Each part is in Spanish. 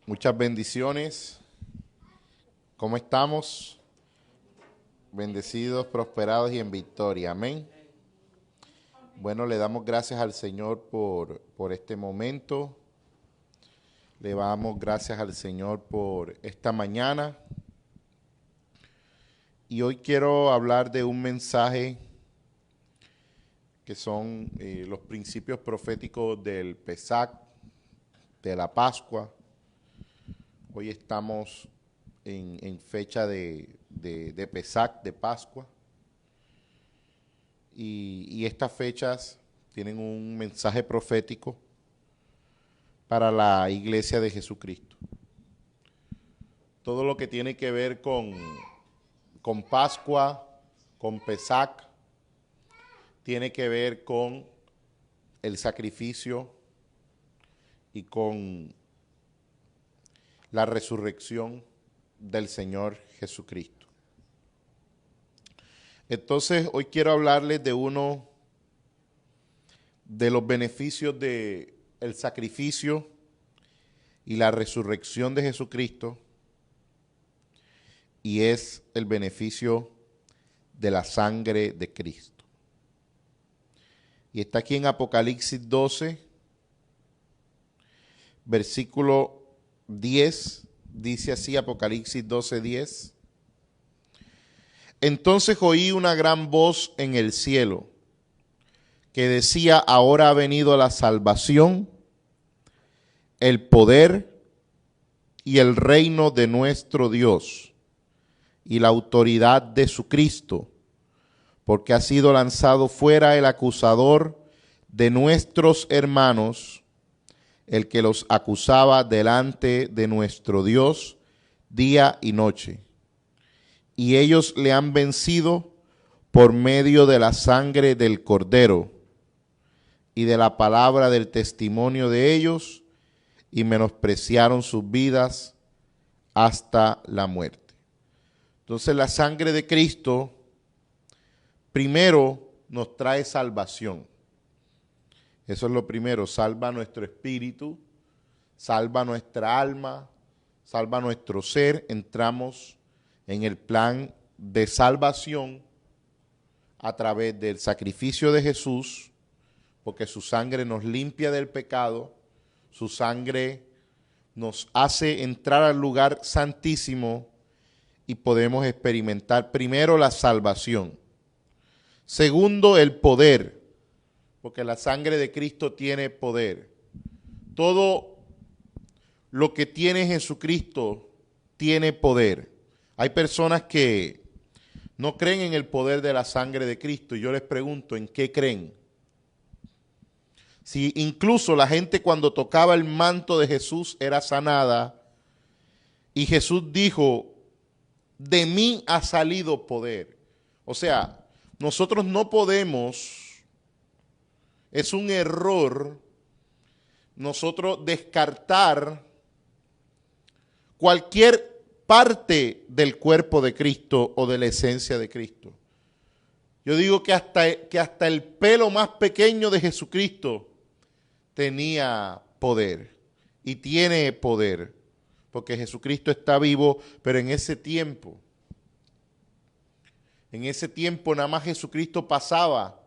Muchas bendiciones. ¿Cómo estamos? Bendecidos, prosperados y en victoria. Amén. Bueno, le damos gracias al Señor por este momento. Le damos gracias al Señor por esta mañana. Y hoy quiero hablar de un mensaje que son los principios proféticos del Pesach, de la Pascua. Hoy estamos en fecha de Pesach, de Pascua. Y estas fechas tienen un mensaje profético para la iglesia de Jesucristo. Todo lo que tiene que ver con Pascua, con Pesach, tiene que ver con el sacrificio y con la resurrección del Señor Jesucristo. Entonces, hoy quiero hablarles de uno de los beneficios del sacrificio y la resurrección de Jesucristo, y es el beneficio de la sangre de Cristo. Y está aquí en Apocalipsis 12, versículo 10, dice así, Apocalipsis 12, 10. Entonces oí una gran voz en el cielo que decía: ahora ha venido la salvación, el poder y el reino de nuestro Dios y la autoridad de su Cristo, porque ha sido lanzado fuera el acusador de nuestros hermanos, el que los acusaba delante de nuestro Dios día y noche. Y ellos le han vencido por medio de la sangre del Cordero y de la palabra del testimonio de ellos, y menospreciaron sus vidas hasta la muerte. Entonces la sangre de Cristo primero nos trae salvación. Eso es lo primero, salva nuestro espíritu, salva nuestra alma, salva nuestro ser. Entramos en el plan de salvación a través del sacrificio de Jesús, porque su sangre nos limpia del pecado, su sangre nos hace entrar al lugar santísimo y podemos experimentar primero la salvación. Segundo, el poder, porque la sangre de Cristo tiene poder. Todo lo que tiene Jesucristo tiene poder. Hay personas que no creen en el poder de la sangre de Cristo, y yo les pregunto, ¿en qué creen? Si incluso la gente cuando tocaba el manto de Jesús era sanada, y Jesús dijo: de mí ha salido poder. O sea, nosotros no podemos, es un error nosotros descartar cualquier parte del cuerpo de Cristo o de la esencia de Cristo. Yo digo que hasta el pelo más pequeño de Jesucristo tenía poder y tiene poder, porque Jesucristo está vivo, pero en ese tiempo nada más Jesucristo pasaba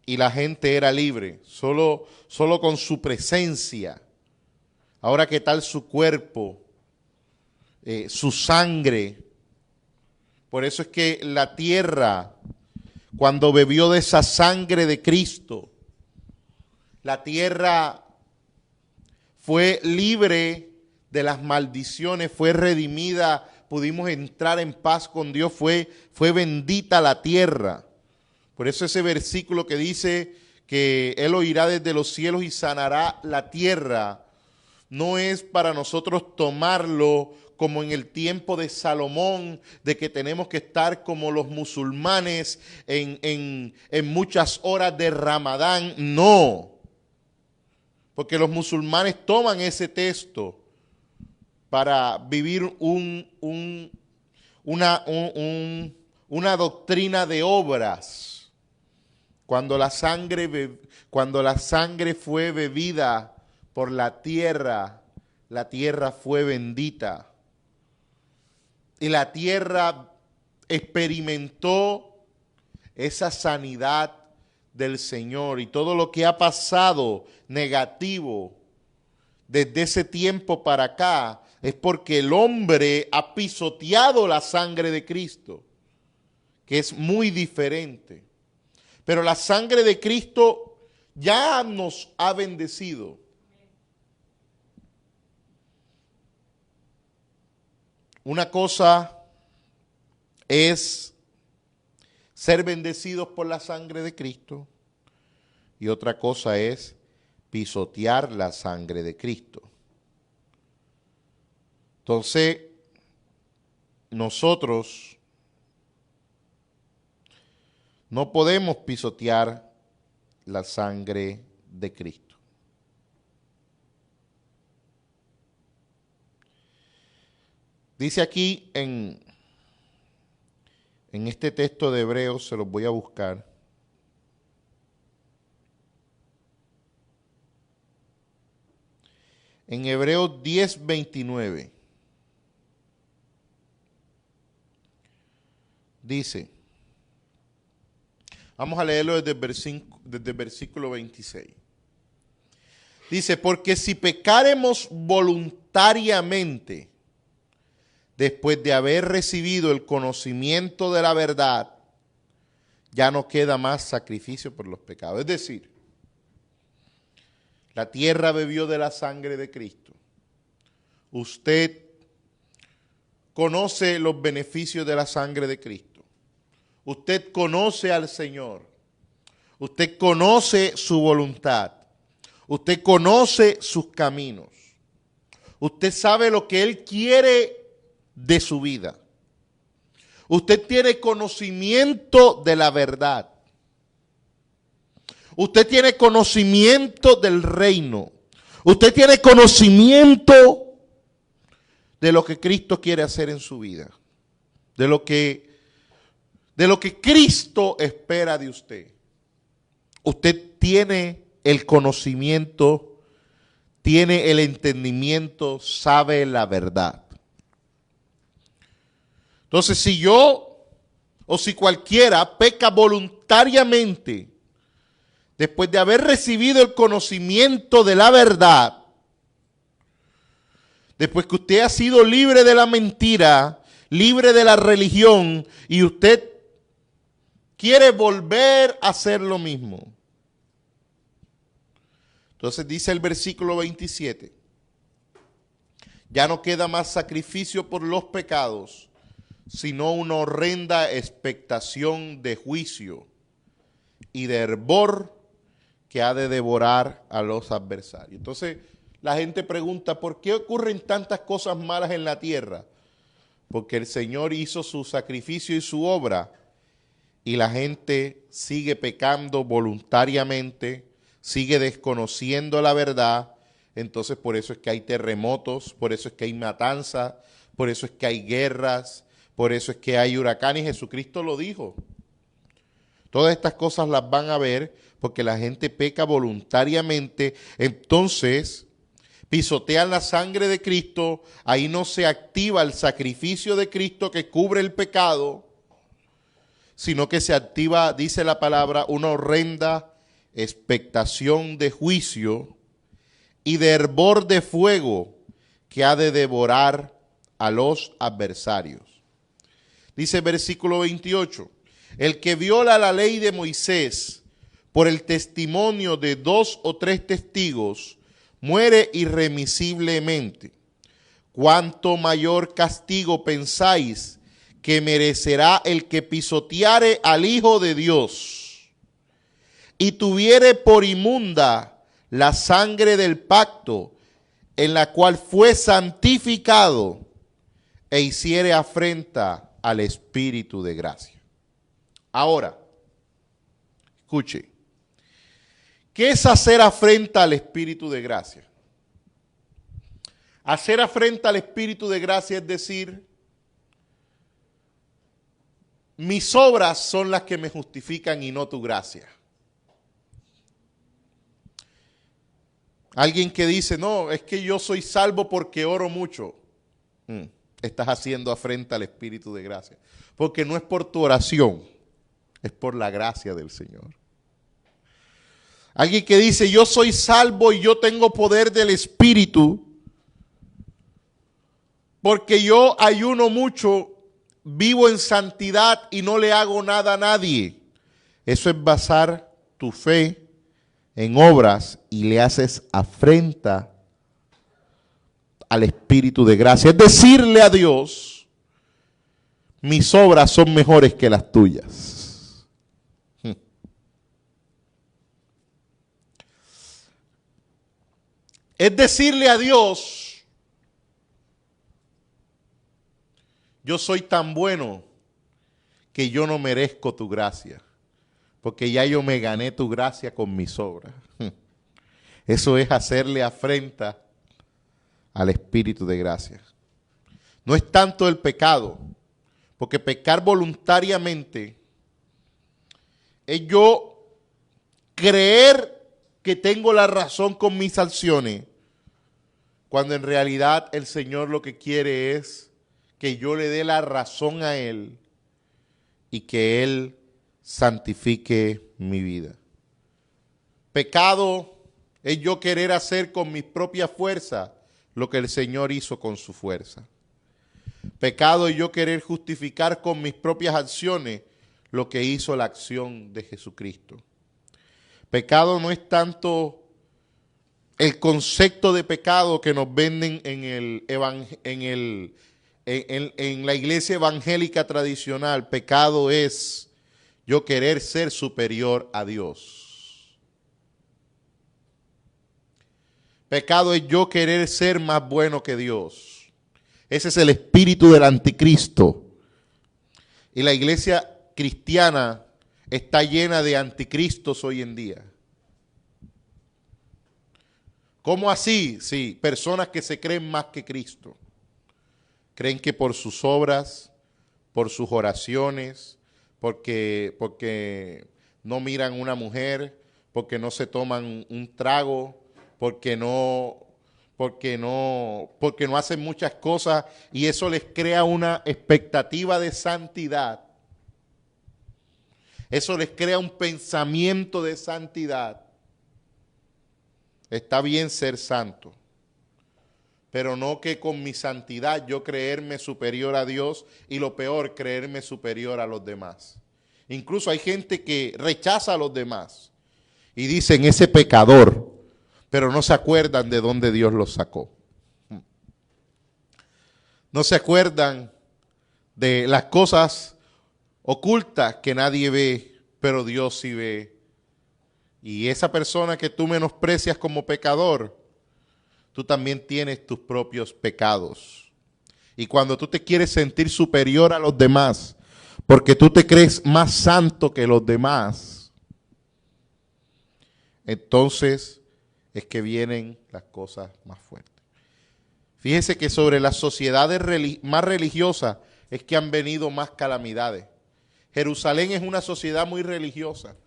y la gente era libre, solo con su presencia. Ahora, ¿qué tal su cuerpo? Su sangre. Por eso es que la tierra, cuando bebió de esa sangre de Cristo, la tierra fue libre de las maldiciones, fue redimida, pudimos entrar en paz con Dios, fue bendita la tierra. Por eso ese versículo que dice que Él oirá desde los cielos y sanará la tierra, no es para nosotros tomarlo como en el tiempo de Salomón, de que tenemos que estar como los musulmanes en muchas horas de Ramadán. No, porque los musulmanes toman ese texto para vivir una doctrina de obras. Cuando la sangre fue bebida por la tierra, la tierra fue bendita. Y la tierra experimentó esa sanidad del Señor. Y todo lo que ha pasado negativo desde ese tiempo para acá es porque el hombre ha pisoteado la sangre de Cristo, que es muy diferente. Pero la sangre de Cristo ya nos ha bendecido. Una cosa es ser bendecidos por la sangre de Cristo y otra cosa es pisotear la sangre de Cristo. Entonces, nosotros no podemos pisotear la sangre de Cristo. Dice aquí en este texto de Hebreos, se los voy a buscar. En Hebreos 10:29 dice, vamos a leerlo desde el versículo 26. Dice, porque si pecáremos voluntariamente, después de haber recibido el conocimiento de la verdad, ya no queda más sacrificio por los pecados. Es decir, la tierra bebió de la sangre de Cristo. Usted conoce los beneficios de la sangre de Cristo. Usted conoce al Señor. Usted conoce su voluntad. Usted conoce sus caminos. Usted sabe lo que Él quiere de su vida. Usted tiene conocimiento de la verdad. Usted tiene conocimiento del reino. Usted tiene conocimiento de lo que Cristo quiere hacer en su vida. De lo que Cristo espera de usted. Usted tiene el conocimiento, tiene el entendimiento, sabe la verdad. Entonces, si yo o si cualquiera peca voluntariamente después de haber recibido el conocimiento de la verdad, después que usted ha sido libre de la mentira, libre de la religión, y usted quiere volver a hacer lo mismo. Entonces dice el versículo 27, ya no queda más sacrificio por los pecados, sino una horrenda expectación de juicio y de hervor que ha de devorar a los adversarios. Entonces la gente pregunta, ¿por qué ocurren tantas cosas malas en la tierra? Porque el Señor hizo su sacrificio y su obra y la gente sigue pecando voluntariamente, sigue desconociendo la verdad. Entonces por eso es que hay terremotos, por eso es que hay matanzas, por eso es que hay guerras, por eso es que hay huracanes. Jesucristo lo dijo. Todas estas cosas las van a ver porque la gente peca voluntariamente. Entonces pisotean la sangre de Cristo. Ahí no se activa el sacrificio de Cristo que cubre el pecado, sino que se activa, dice la palabra, una horrenda expectación de juicio y de hervor de fuego que ha de devorar a los adversarios. Dice versículo 28, el que viola la ley de Moisés por el testimonio de 2 o 3 testigos muere irremisiblemente. ¿Cuánto mayor castigo pensáis que merecerá el que pisoteare al Hijo de Dios y tuviere por inmunda la sangre del pacto en la cual fue santificado e hiciere afrenta al Espíritu de gracia? Ahora, escuche, ¿qué es hacer afrenta al Espíritu de gracia? Hacer afrenta al Espíritu de gracia es decir, mis obras son las que me justifican y no tu gracia. Alguien que dice, no, es que yo soy salvo porque oro mucho. Estás haciendo afrenta al Espíritu de gracia. Porque no es por tu oración, es por la gracia del Señor. Alguien que dice, yo soy salvo y yo tengo poder del Espíritu porque yo ayuno mucho, vivo en santidad y no le hago nada a nadie. Eso es basar tu fe en obras y le haces afrenta al Espíritu de gracia. Es decirle a Dios, mis obras son mejores que las tuyas. Es decirle a Dios, yo soy tan bueno que yo no merezco tu gracia, porque ya yo me gané tu gracia con mis obras. Eso es hacerle afrenta al Espíritu de gracia. No es tanto el pecado, porque pecar voluntariamente es yo creer que tengo la razón con mis acciones, cuando en realidad el Señor lo que quiere es que yo le dé la razón a Él y que Él santifique mi vida. Pecado es yo querer hacer con mis propias fuerzas lo que el Señor hizo con su fuerza. Pecado es yo querer justificar con mis propias acciones lo que hizo la acción de Jesucristo. Pecado no es tanto el concepto de pecado que nos venden en la iglesia evangélica tradicional. Pecado es yo querer ser superior a Dios. Pecado es yo querer ser más bueno que Dios. Ese es el espíritu del anticristo. Y la iglesia cristiana está llena de anticristos hoy en día. ¿Cómo así? Sí, personas que se creen más que Cristo. Creen que por sus obras, por sus oraciones, porque no miran una mujer, porque no se toman un trago, porque no hacen muchas cosas, y eso les crea una expectativa de santidad. Eso les crea un pensamiento de santidad. Está bien ser santo, pero no que con mi santidad yo creerme superior a Dios y lo peor, creerme superior a los demás. Incluso hay gente que rechaza a los demás y dicen ese pecador, pero no se acuerdan de dónde Dios los sacó. No se acuerdan de las cosas ocultas que nadie ve, pero Dios sí ve. Y esa persona que tú menosprecias como pecador, tú también tienes tus propios pecados. Y cuando tú te quieres sentir superior a los demás, porque tú te crees más santo que los demás, entonces es que vienen las cosas más fuertes. Fíjese que sobre las sociedades más religiosas es que han venido más calamidades. Jerusalén es una sociedad muy religiosa.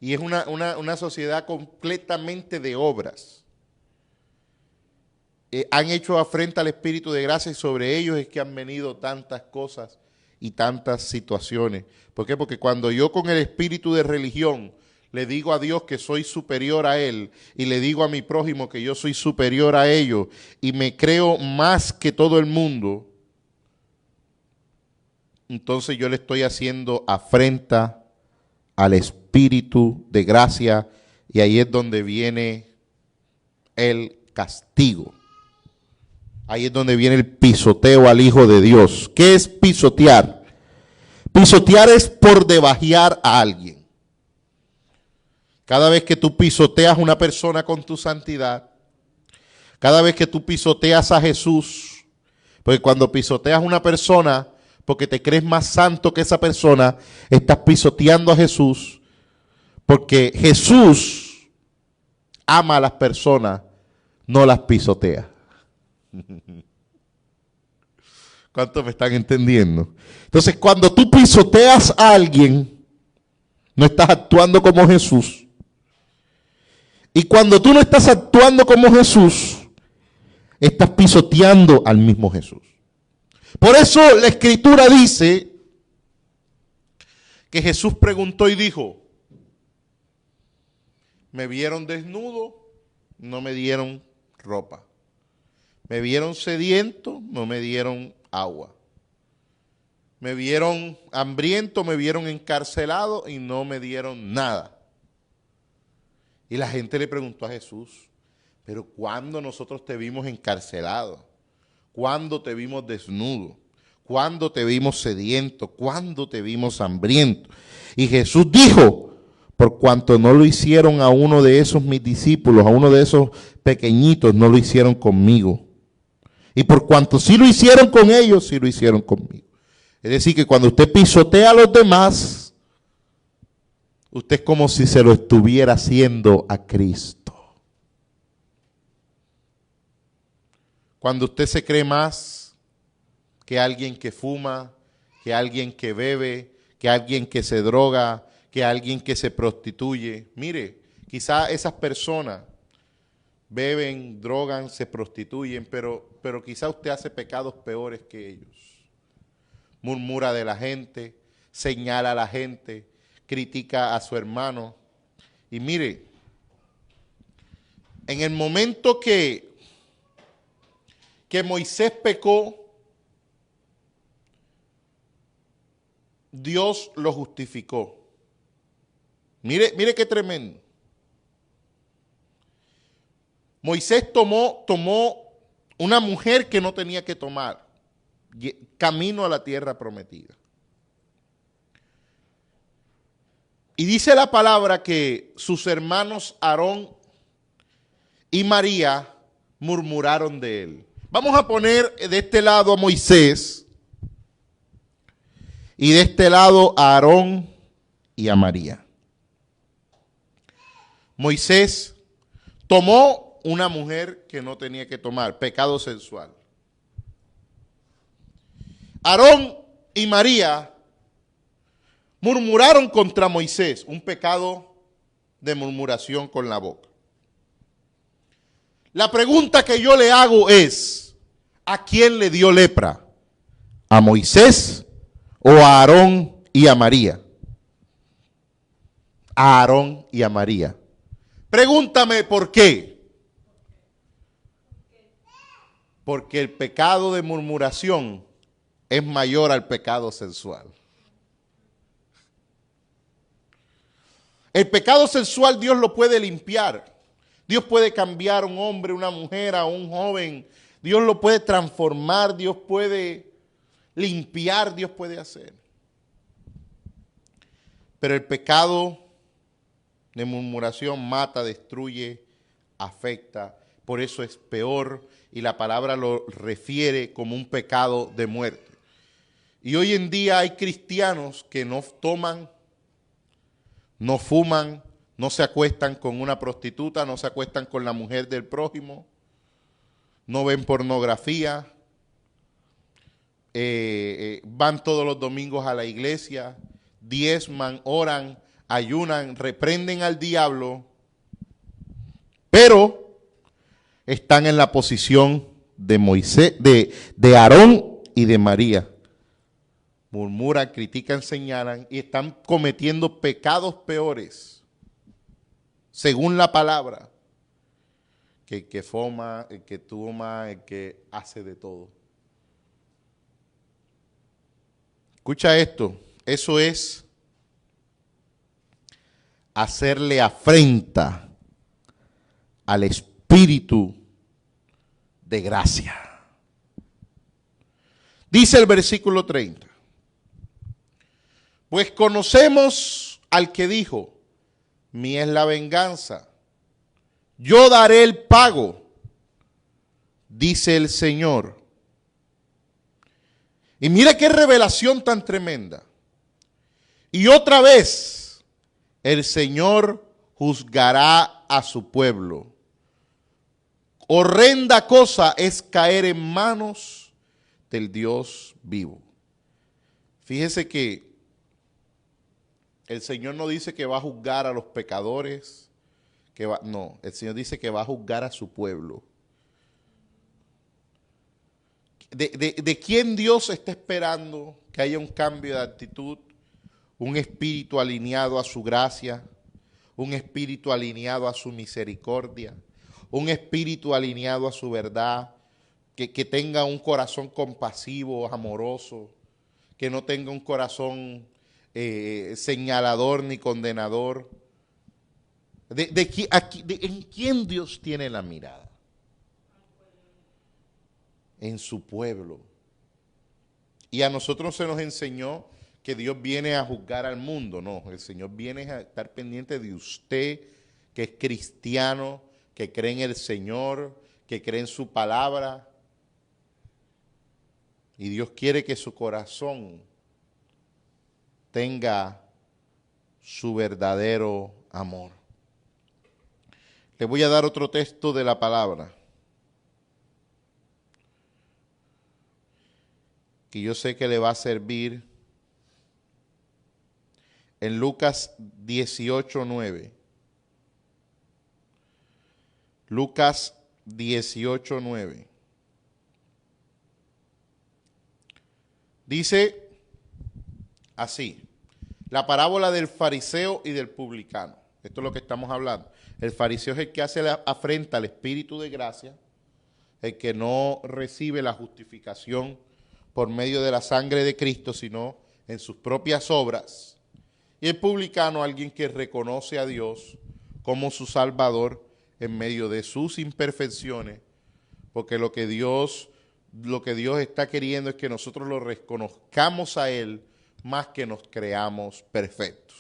Y es una sociedad completamente de obras. Han hecho afrenta al Espíritu de gracia y sobre ellos es que han venido tantas cosas y tantas situaciones. ¿Por qué? Porque cuando yo con el espíritu de religión le digo a Dios que soy superior a Él y le digo a mi prójimo que yo soy superior a ellos y me creo más que todo el mundo, entonces yo le estoy haciendo afrenta al Espíritu de gracia y ahí es donde viene el castigo. Ahí es donde viene el pisoteo al Hijo de Dios. ¿Qué es pisotear? Pisotear es por debajear a alguien. Cada vez que tú pisoteas a una persona con tu santidad, cada vez que tú pisoteas a Jesús, porque cuando pisoteas a una persona porque te crees más santo que esa persona, estás pisoteando a Jesús, porque Jesús ama a las personas, no las pisotea. ¿Cuántos me están entendiendo? Entonces, cuando tú pisoteas a alguien, no estás actuando como Jesús. Y cuando tú no estás actuando como Jesús, estás pisoteando al mismo Jesús. Por eso la Escritura dice que Jesús preguntó y dijo, me vieron desnudo, no me dieron ropa. Me vieron sediento, no me dieron agua. Me vieron hambriento, me vieron encarcelado y no me dieron nada. Y la gente le preguntó a Jesús, pero ¿cuándo nosotros te vimos encarcelado? ¿Cuándo te vimos desnudo? ¿Cuándo te vimos sediento? ¿Cuándo te vimos hambriento? Y Jesús dijo, por cuanto no lo hicieron a uno de esos mis discípulos, a uno de esos pequeñitos, no lo hicieron conmigo. Y por cuanto sí lo hicieron con ellos, sí lo hicieron conmigo. Es decir, que cuando usted pisotea a los demás, usted es como si se lo estuviera haciendo a Cristo. Cuando usted se cree más que alguien que fuma, que alguien que bebe, que alguien que se droga, que alguien que se prostituye. Mire, quizá esas personas beben, drogan, se prostituyen, pero quizá usted hace pecados peores que ellos. Murmura de la gente, señala a la gente, critica a su hermano. Y mire, en el momento que Moisés pecó, Dios lo justificó. Mire qué tremendo. Moisés tomó una mujer que no tenía que tomar, camino a la tierra prometida. Y dice la palabra que sus hermanos Aarón y María murmuraron de él. Vamos a poner de este lado a Moisés y de este lado a Aarón y a María. Moisés tomó una mujer que no tenía que tomar, pecado sexual. Aarón y María murmuraron contra Moisés, un pecado de murmuración con la boca. La pregunta que yo le hago es, ¿a quién le dio lepra? ¿A Moisés o a Aarón y a María? A Aarón y a María. Pregúntame por qué. Porque el pecado de murmuración es mayor al pecado sexual. El pecado sexual Dios lo puede limpiar. Dios puede cambiar a un hombre, una mujer, a un joven. Dios lo puede transformar, Dios puede limpiar, Dios puede hacer. Pero el pecado de murmuración mata, destruye, afecta. Por eso es peor y la palabra lo refiere como un pecado de muerte. Y hoy en día hay cristianos que no toman, no fuman, no se acuestan con una prostituta, no se acuestan con la mujer del prójimo, no ven pornografía, van todos los domingos a la iglesia, diezman, oran, ayunan, reprenden al diablo, pero están en la posición de Moisés, de Aarón y de María. Murmuran, critican, señalan y están cometiendo pecados peores, según la palabra, que el que fuma, el que toma, el que hace de todo. Escucha esto, eso es hacerle afrenta al Espíritu de gracia. Dice el versículo 30. Pues conocemos al que dijo, mía es la venganza, yo daré el pago, dice el Señor. Y mira qué revelación tan tremenda. Y otra vez, el Señor juzgará a su pueblo. Horrenda cosa es caer en manos del Dios vivo. Fíjese que el Señor no dice que va a juzgar a los pecadores, No, el Señor dice que va a juzgar a su pueblo. ¿De quién Dios está esperando que haya un cambio de actitud? Un espíritu alineado a su gracia, un espíritu alineado a su misericordia, un espíritu alineado a su verdad, que tenga un corazón compasivo, amoroso, que no tenga un corazón señalador ni condenador. ¿En quién Dios tiene la mirada? En su pueblo. Y a nosotros se nos enseñó que Dios viene a juzgar al mundo. No, el Señor viene a estar pendiente de usted, que es cristiano, que cree en el Señor, que cree en su palabra. Y Dios quiere que su corazón tenga su verdadero amor. Le voy a dar otro texto de la palabra, que yo sé que le va a servir. En Lucas 18:9. Lucas 18:9. Dice así, la parábola del fariseo y del publicano. Esto es lo que estamos hablando. El fariseo es el que hace la afrenta al Espíritu de gracia, el que no recibe la justificación por medio de la sangre de Cristo, sino en sus propias obras. Y el publicano, alguien que reconoce a Dios como su Salvador en medio de sus imperfecciones, porque lo que Dios está queriendo es que nosotros lo reconozcamos a Él más que nos creamos perfectos.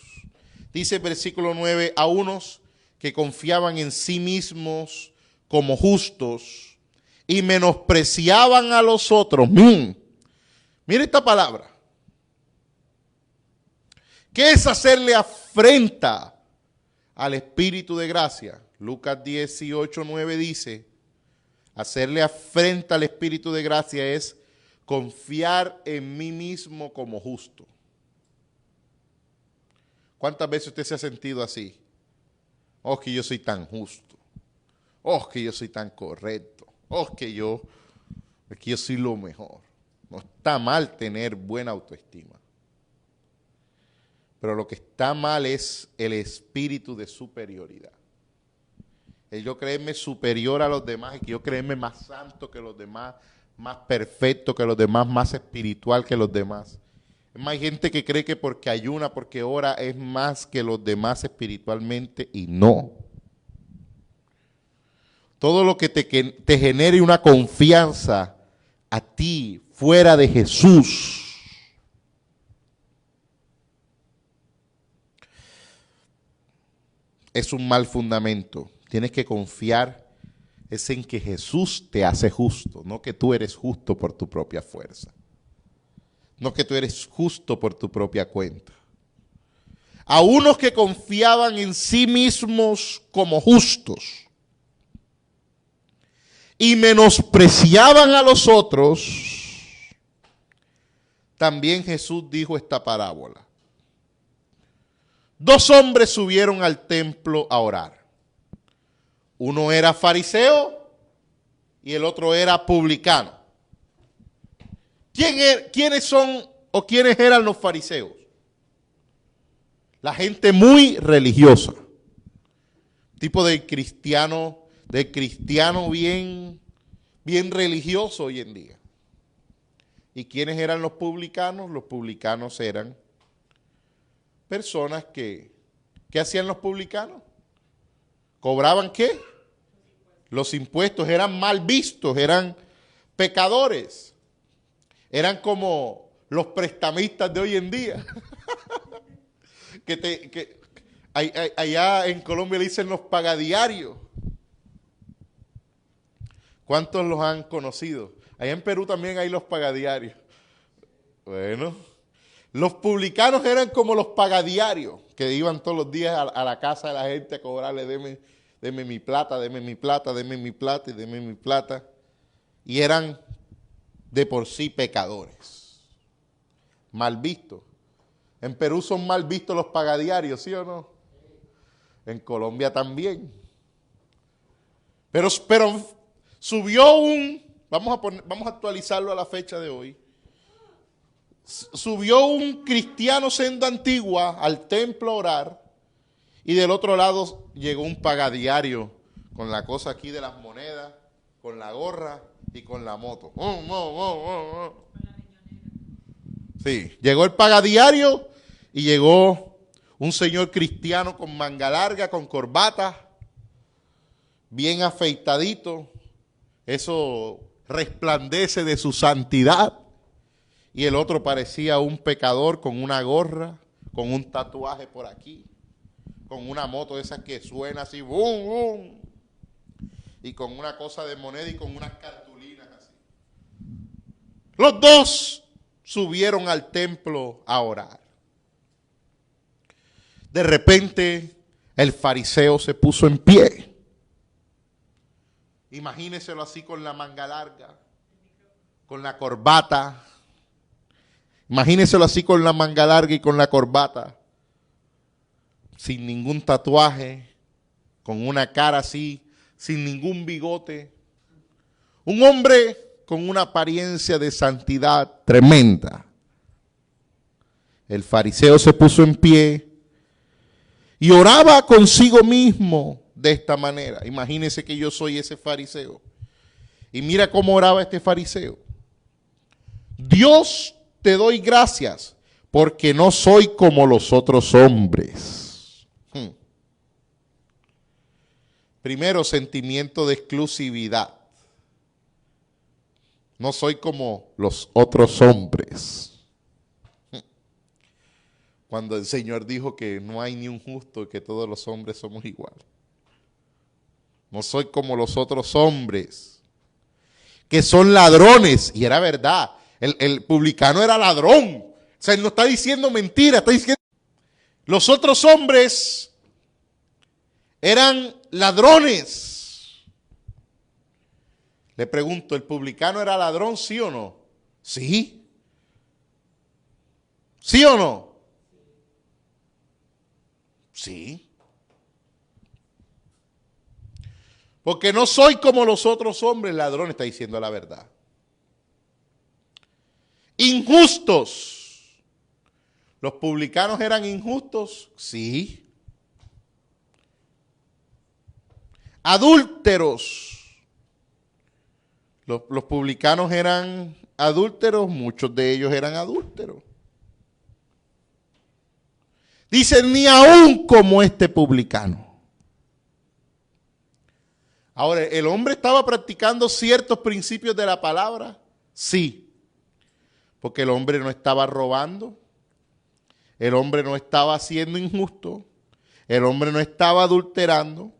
Dice el versículo 9, a unos que confiaban en sí mismos como justos y menospreciaban a los otros. Mire esta palabra. ¿Qué es hacerle afrenta al Espíritu de gracia? Lucas 18:9 dice, hacerle afrenta al Espíritu de gracia es confiar en mí mismo como justo. ¿Cuántas veces usted se ha sentido así? Oh, que yo soy tan justo. Oh, que yo soy tan correcto. Oh, que yo soy lo mejor. No está mal tener buena autoestima. Pero lo que está mal es el espíritu de superioridad. El yo creerme superior a los demás y que yo creerme más santo que los demás, más perfecto que los demás, más espiritual que los demás. Hay gente que cree que porque ayuna, porque ora, es más que los demás espiritualmente y no. Todo lo que te genere una confianza a ti fuera de Jesús es un mal fundamento. Tienes que confiar es en que Jesús te hace justo, no que tú eres justo por tu propia fuerza. No que tú eres justo por tu propia cuenta. A unos que confiaban en sí mismos como justos y menospreciaban a los otros, también Jesús dijo esta parábola. Dos hombres subieron al templo a orar. Uno era fariseo y el otro era publicano. ¿Quiénes son o quiénes eran los fariseos? La gente muy religiosa. Tipo de cristiano bien religioso hoy en día. ¿Y quiénes eran los publicanos? Los publicanos eran personas ¿qué hacían los publicanos? ¿Cobraban qué? Los impuestos, eran mal vistos, eran pecadores. Eran como los prestamistas de hoy en día. Allá en Colombia le dicen los pagadiarios. ¿Cuántos los han conocido? Allá en Perú también hay los pagadiarios. Bueno, los publicanos eran como los pagadiarios, que iban todos los días a la casa de la gente a cobrarle, deme mi plata, deme mi plata, deme mi plata y deme mi plata. Y eran de por sí pecadores, mal vistos. En Perú son mal vistos los pagadiarios, ¿sí o no? En Colombia también. Pero subió vamos a actualizarlo a la fecha de hoy. Subió un cristiano senda antigua al templo a orar, y del otro lado llegó un pagadiario con la cosa aquí de las monedas, con la gorra y con la moto. Sí, llegó el pagadiario y llegó un señor cristiano con manga larga, con corbata, bien afeitadito. Eso resplandece de su santidad. Y el otro parecía un pecador con una gorra, con un tatuaje por aquí, con una moto esa que suena así, boom, boom, y con una cosa de moneda y con unas cartulinas así. Los dos subieron al templo a orar. De repente, el fariseo se puso en pie. Imagíneselo así con la manga larga, con la corbata. Imagíneselo así con la manga larga y con la corbata, sin ningún tatuaje, con una cara así, sin ningún bigote. Un hombre con una apariencia de santidad tremenda. El fariseo se puso en pie y oraba consigo mismo de esta manera. Imagínense que yo soy ese fariseo. Y mira cómo oraba este fariseo. Dios, te doy gracias porque no soy como los otros hombres. Primero, sentimiento de exclusividad. No soy como los otros hombres. Cuando el Señor dijo que no hay ni un justo y que todos los hombres somos iguales. No soy como los otros hombres, que son ladrones. Y era verdad. El publicano era ladrón. O sea, él no está diciendo mentira, está diciendo... Los otros hombres eran ladrones. Le pregunto, ¿el publicano era ladrón, sí o no? Sí. ¿Sí o no? Sí. Porque no soy como los otros hombres, ladrones, está diciendo la verdad. Injustos. ¿Los publicanos eran injustos? Sí. Adúlteros. Los publicanos eran adúlteros, muchos de ellos eran adúlteros. Dicen, ni aún como este publicano. Ahora, ¿el hombre estaba practicando ciertos principios de la palabra? Sí. Porque el hombre no estaba robando, el hombre no estaba siendo injusto, el hombre no estaba adulterando,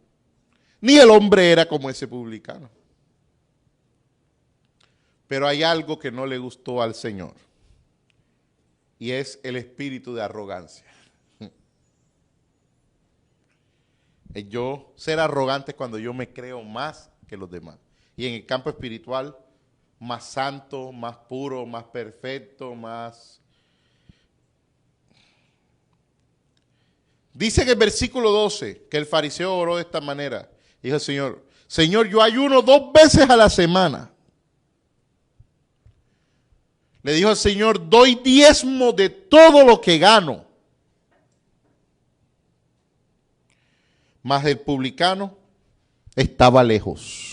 ni el hombre era como ese publicano. Pero hay algo que no le gustó al Señor, y es el espíritu de arrogancia. Yo ser arrogante es cuando yo me creo más que los demás. Y en el campo espiritual, más santo, más puro, más perfecto, más... Dice en el versículo 12 que el fariseo oró de esta manera. Dijo el Señor, Señor, yo ayuno 2 veces a la semana. Le dijo al Señor, doy diezmo de todo lo que gano. Mas el publicano estaba lejos.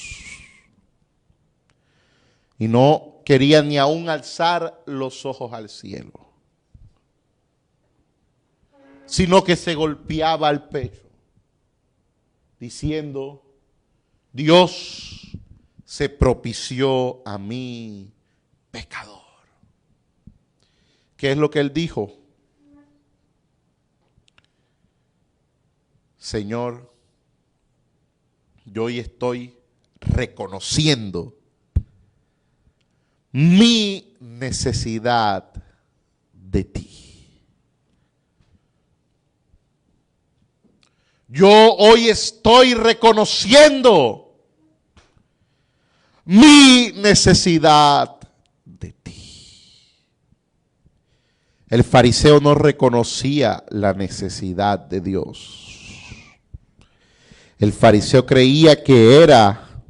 Y no quería ni aún alzar los ojos al cielo, sino que se golpeaba al pecho, diciendo, Dios se propició a mí, pecador. ¿Qué es lo que él dijo? Señor, yo hoy estoy reconociendo mi necesidad de ti. Yo hoy estoy reconociendo mi necesidad de ti. El fariseo no reconocía la necesidad de Dios. El fariseo creía que era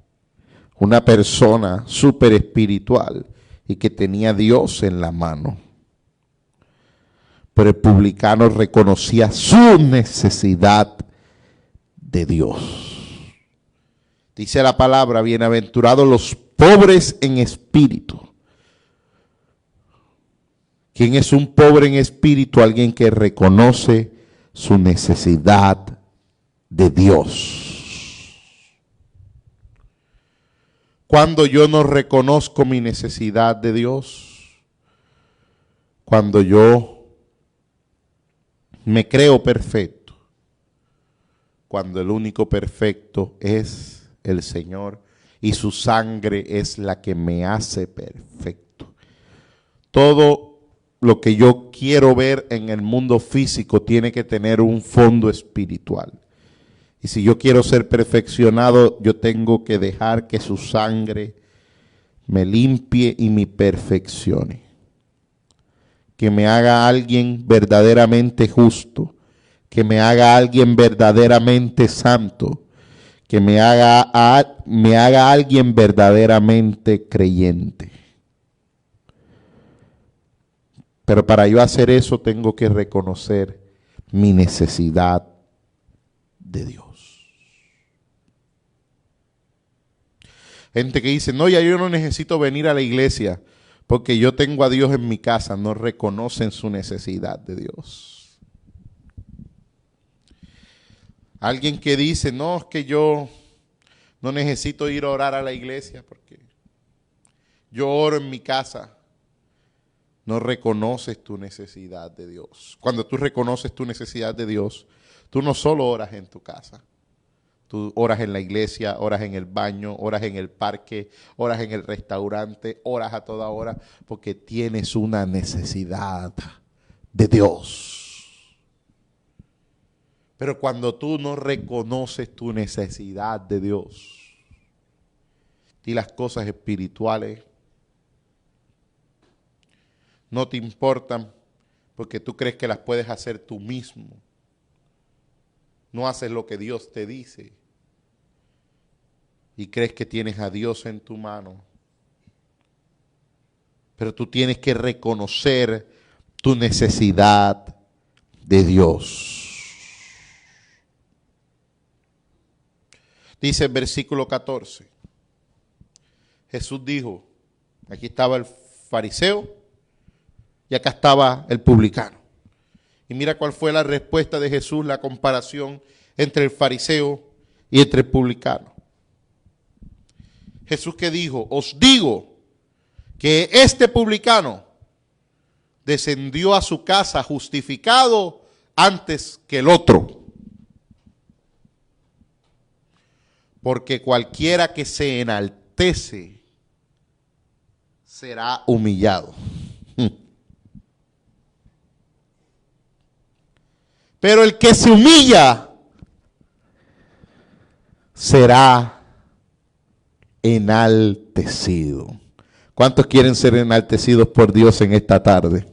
una persona súper espiritual y que tenía a Dios en la mano. Pero el publicano reconocía su necesidad de Dios. Dice la palabra, bienaventurados los pobres en espíritu. ¿Quién es un pobre en espíritu? Alguien que reconoce su necesidad de Dios. Cuando yo no reconozco mi necesidad de Dios, cuando yo me creo perfecto, cuando el único perfecto es el Señor y su sangre es la que me hace perfecto. Todo lo que yo quiero ver en el mundo físico tiene que tener un fondo espiritual. Y si yo quiero ser perfeccionado, yo tengo que dejar que su sangre me limpie y me perfeccione. Que me haga alguien verdaderamente justo, que me haga alguien verdaderamente santo, que me haga alguien verdaderamente creyente. Pero para yo hacer eso tengo que reconocer mi necesidad de Dios. Gente que dice, no, ya yo no necesito venir a la iglesia porque yo tengo a Dios en mi casa. No reconocen su necesidad de Dios. Alguien que dice, no, es que yo no necesito ir a orar a la iglesia porque yo oro en mi casa. No reconoces tu necesidad de Dios. Cuando tú reconoces tu necesidad de Dios, tú no solo oras en tu casa. Tú oras en la iglesia, oras en el baño, oras en el parque, oras en el restaurante, oras a toda hora porque tienes una necesidad de Dios. Pero cuando tú no reconoces tu necesidad de Dios y las cosas espirituales no te importan porque tú crees que las puedes hacer tú mismo. No haces lo que Dios te dice y crees que tienes a Dios en tu mano. Pero tú tienes que reconocer tu necesidad de Dios. Dice el versículo 14. Jesús dijo, aquí estaba el fariseo y acá estaba el publicano. Y mira cuál fue la respuesta de Jesús, la comparación entre el fariseo y entre el publicano. Jesús que dijo, os digo que este publicano descendió a su casa justificado antes que el otro. Porque cualquiera que se enaltece será humillado. Pero el que se humilla será enaltecido. ¿Cuántos quieren ser enaltecidos por Dios en esta tarde?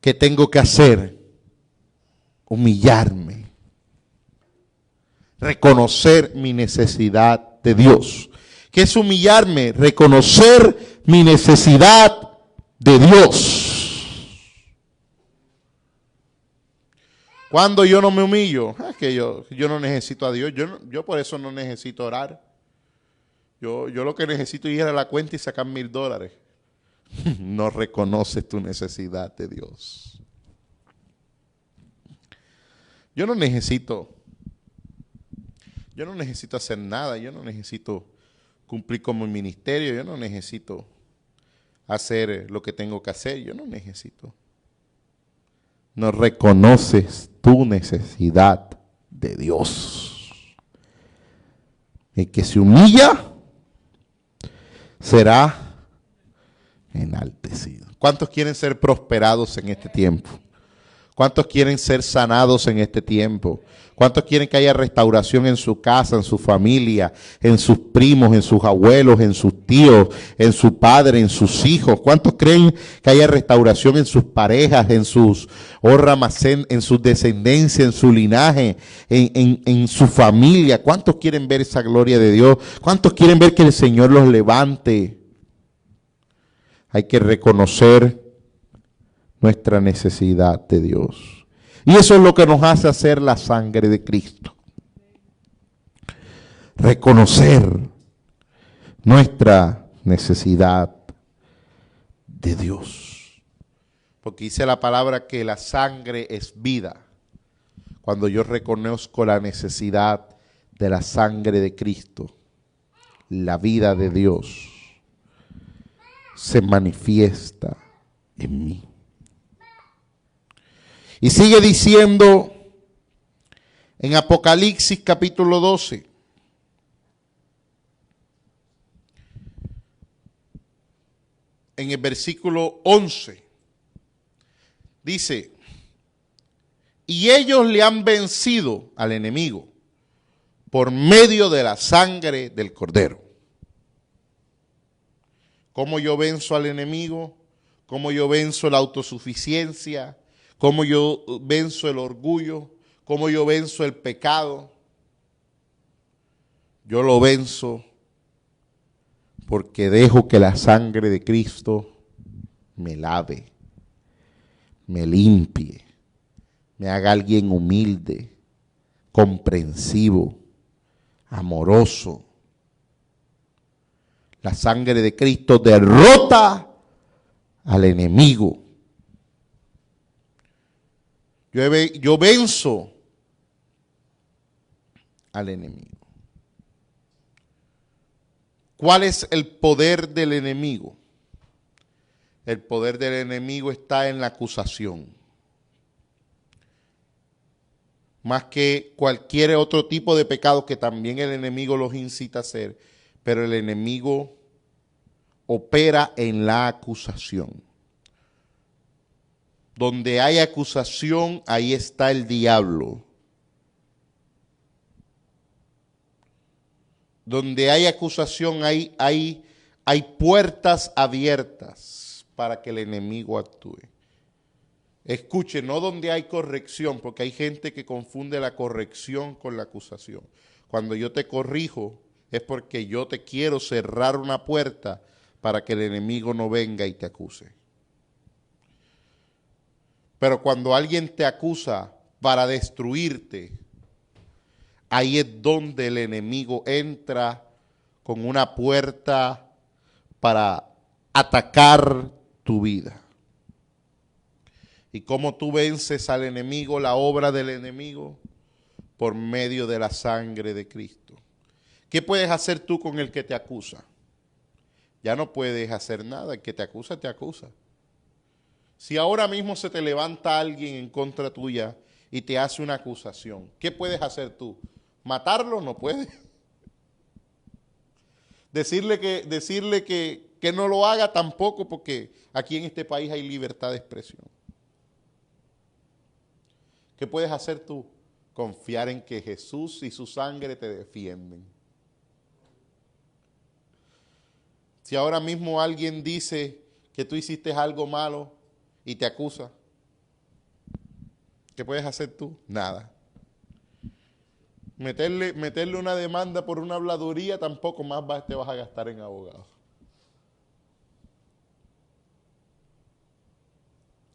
¿Qué tengo que hacer? Humillarme. Reconocer mi necesidad de Dios. ¿Qué es humillarme? Reconocer mi necesidad de Dios. Cuando yo no me humillo, es que yo no necesito a Dios, yo por eso no necesito orar. Yo lo que necesito es ir a la cuenta y sacar $1000. No reconoces tu necesidad de Dios. Yo no necesito hacer nada, yo no necesito cumplir con mi ministerio, yo no necesito hacer lo que tengo que hacer, yo no necesito. No reconoces tu necesidad de Dios. El que se humilla será enaltecido. ¿Cuántos quieren ser prosperados en este tiempo? ¿Cuántos quieren ser sanados en este tiempo? ¿Cuántos quieren que haya restauración en su casa, en su familia, en sus primos, en sus abuelos, en sus tíos, en su padre, en sus hijos? ¿Cuántos creen que haya restauración en sus parejas, en sus ramacén, en su descendencia, en su linaje, en su familia? ¿Cuántos quieren ver esa gloria de Dios? ¿Cuántos quieren ver que el Señor los levante? Hay que reconocer nuestra necesidad de Dios. Y eso es lo que nos hace hacer la sangre de Cristo. Reconocer nuestra necesidad de Dios. Porque dice la palabra que la sangre es vida. Cuando yo reconozco la necesidad de la sangre de Cristo, la vida de Dios se manifiesta en mí. Y sigue diciendo en Apocalipsis capítulo 12. En el versículo 11. Dice, y ellos le han vencido al enemigo por medio de la sangre del Cordero. ¿Cómo yo venzo al enemigo? ¿Cómo yo venzo la autosuficiencia? ¿Cómo yo venzo el orgullo? ¿Cómo yo venzo el pecado? Yo lo venzo porque dejo que la sangre de Cristo me lave, me limpie, me haga alguien humilde, comprensivo, amoroso. La sangre de Cristo derrota al enemigo. Yo venzo al enemigo. ¿Cuál es el poder del enemigo? El poder del enemigo está en la acusación. Más que cualquier otro tipo de pecado que también el enemigo los incita a hacer, pero el enemigo opera en la acusación. Donde hay acusación, ahí está el diablo. Donde hay acusación, hay puertas abiertas para que el enemigo actúe. Escuche, no donde hay corrección, porque hay gente que confunde la corrección con la acusación. Cuando yo te corrijo, es porque yo te quiero cerrar una puerta para que el enemigo no venga y te acuse. Pero cuando alguien te acusa para destruirte, ahí es donde el enemigo entra con una puerta para atacar tu vida. ¿Y cómo tú vences al enemigo, la obra del enemigo? Por medio de la sangre de Cristo. ¿Qué puedes hacer tú con el que te acusa? Ya no puedes hacer nada, el que te acusa, te acusa. Si ahora mismo se te levanta alguien en contra tuya y te hace una acusación, ¿qué puedes hacer tú? ¿Matarlo? No puedes. Decirle que no lo haga tampoco, porque aquí en este país hay libertad de expresión. ¿Qué puedes hacer tú? Confiar en que Jesús y su sangre te defienden. Si ahora mismo alguien dice que tú hiciste algo malo y te acusa, ¿qué puedes hacer tú? Nada. Meterle una demanda por una habladuría, tampoco más te vas a gastar en abogados.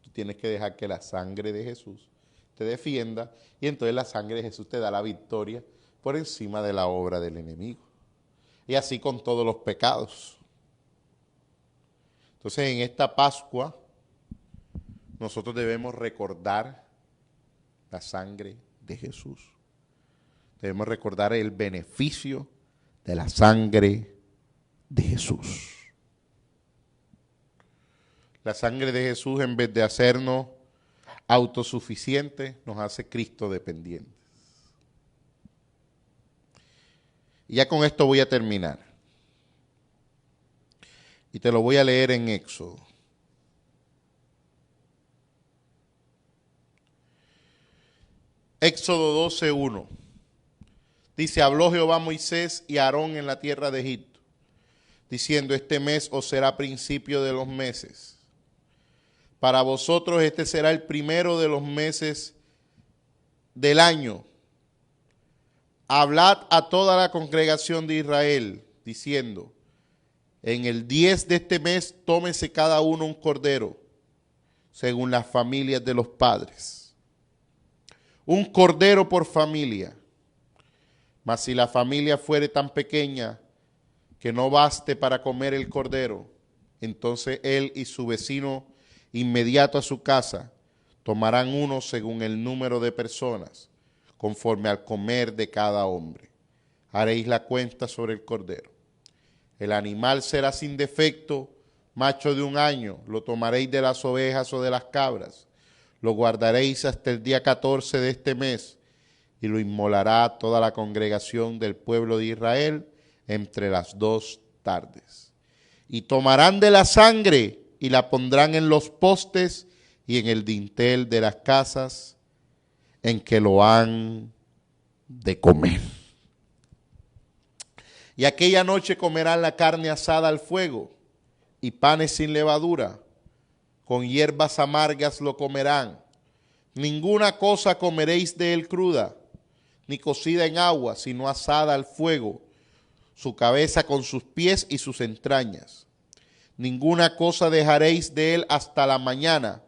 Tú tienes que dejar que la sangre de Jesús te defienda, y entonces la sangre de Jesús te da la victoria por encima de la obra del enemigo. Y así con todos los pecados. Entonces en esta Pascua nosotros debemos recordar la sangre de Jesús. Debemos recordar el beneficio de la sangre de Jesús. La sangre de Jesús, en vez de hacernos autosuficientes, nos hace Cristo dependientes. Y ya con esto voy a terminar. Y te lo voy a leer en Éxodo. Éxodo 12:1. Dice, habló Jehová a Moisés y a Aarón en la tierra de Egipto, diciendo, este mes os será principio de los meses. Para vosotros este será el primero de los meses del año. Hablad a toda la congregación de Israel, diciendo, en el 10 de este mes tómese cada uno un cordero, según las familias de los padres. Un cordero por familia. Mas si la familia fuere tan pequeña que no baste para comer el cordero, entonces él y su vecino inmediato a su casa tomarán uno según el número de personas, conforme al comer de cada hombre. Haréis la cuenta sobre el cordero. El animal será sin defecto, macho de 1 año, lo tomaréis de las ovejas o de las cabras, lo guardaréis hasta el día 14 de este mes, y lo inmolará toda la congregación del pueblo de Israel entre las 2 tardes. Y tomarán de la sangre y la pondrán en los postes y en el dintel de las casas en que lo han de comer. Y aquella noche comerán la carne asada al fuego y panes sin levadura, con hierbas amargas lo comerán. Ninguna cosa comeréis de él cruda, ni cocida en agua, sino asada al fuego, su cabeza con sus pies y sus entrañas. Ninguna cosa dejaréis de él hasta la mañana,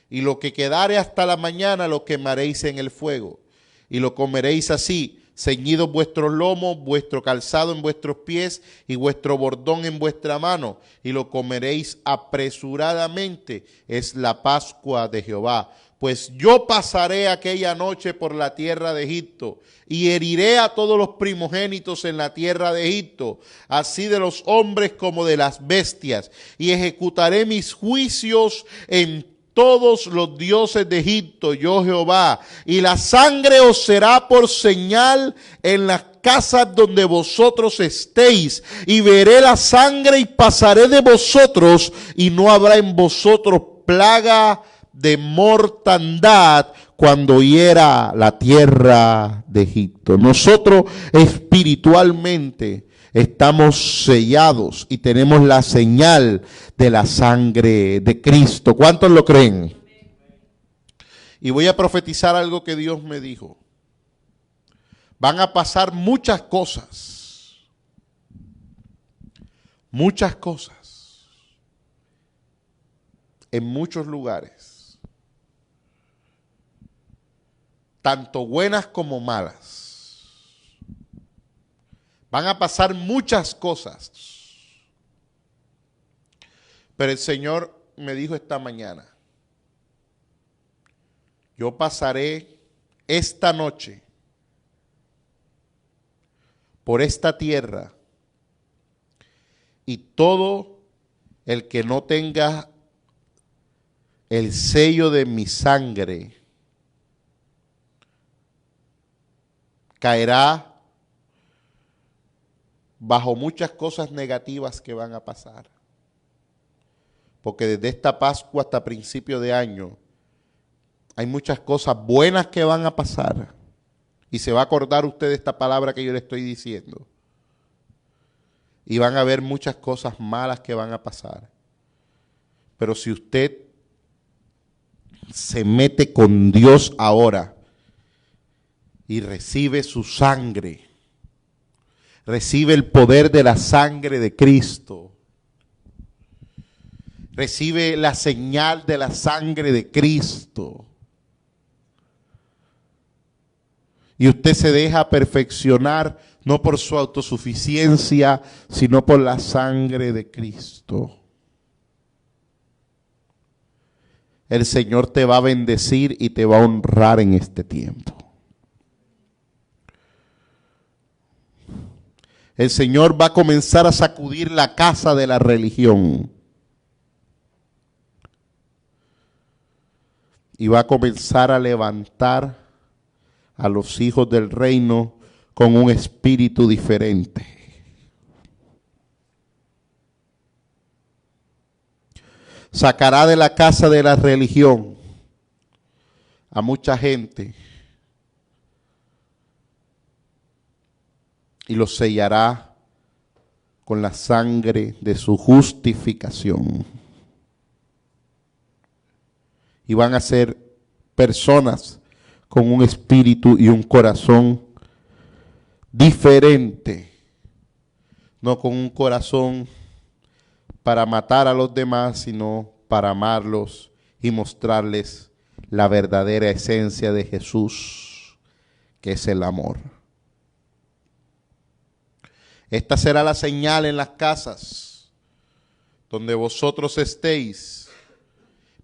y lo que quedare hasta la mañana lo quemaréis en el fuego, y lo comeréis así, ceñidos vuestros lomos, vuestro calzado en vuestros pies y vuestro bordón en vuestra mano, y lo comeréis apresuradamente. Es la Pascua de Jehová. Pues yo pasaré aquella noche por la tierra de Egipto y heriré a todos los primogénitos en la tierra de Egipto, así de los hombres como de las bestias, y ejecutaré mis juicios en todos los dioses de Egipto, yo Jehová, y la sangre os será por señal en las casas donde vosotros estéis, y veré la sangre y pasaré de vosotros, y no habrá en vosotros plaga de mortandad cuando hiera la tierra de Egipto. Nosotros espiritualmente estamos sellados y tenemos la señal de la sangre de Cristo. ¿Cuántos lo creen? Y voy a profetizar algo que Dios me dijo. Van a pasar muchas cosas. Muchas cosas. En muchos lugares. Tanto buenas como malas. Van a pasar muchas cosas. Pero el Señor me dijo esta mañana, yo pasaré esta noche por esta tierra y todo el que no tenga el sello de mi sangre caerá bajo muchas cosas negativas que van a pasar. Porque desde esta Pascua hasta principio de año hay muchas cosas buenas que van a pasar. Y se va a acordar usted de esta palabra que yo le estoy diciendo. Y van a haber muchas cosas malas que van a pasar. Pero si usted se mete con Dios ahora y recibe su sangre, recibe el poder de la sangre de Cristo, recibe la señal de la sangre de Cristo, y usted se deja perfeccionar no por su autosuficiencia, sino por la sangre de Cristo. El Señor te va a bendecir y te va a honrar en este tiempo. El Señor va a comenzar a sacudir la casa de la religión. Y va a comenzar a levantar a los hijos del reino con un espíritu diferente. Sacará de la casa de la religión a mucha gente y los sellará con la sangre de su justificación. Y van a ser personas con un espíritu y un corazón diferente, no con un corazón para matar a los demás, sino para amarlos y mostrarles la verdadera esencia de Jesús, que es el amor. Esta será la señal en las casas donde vosotros estéis.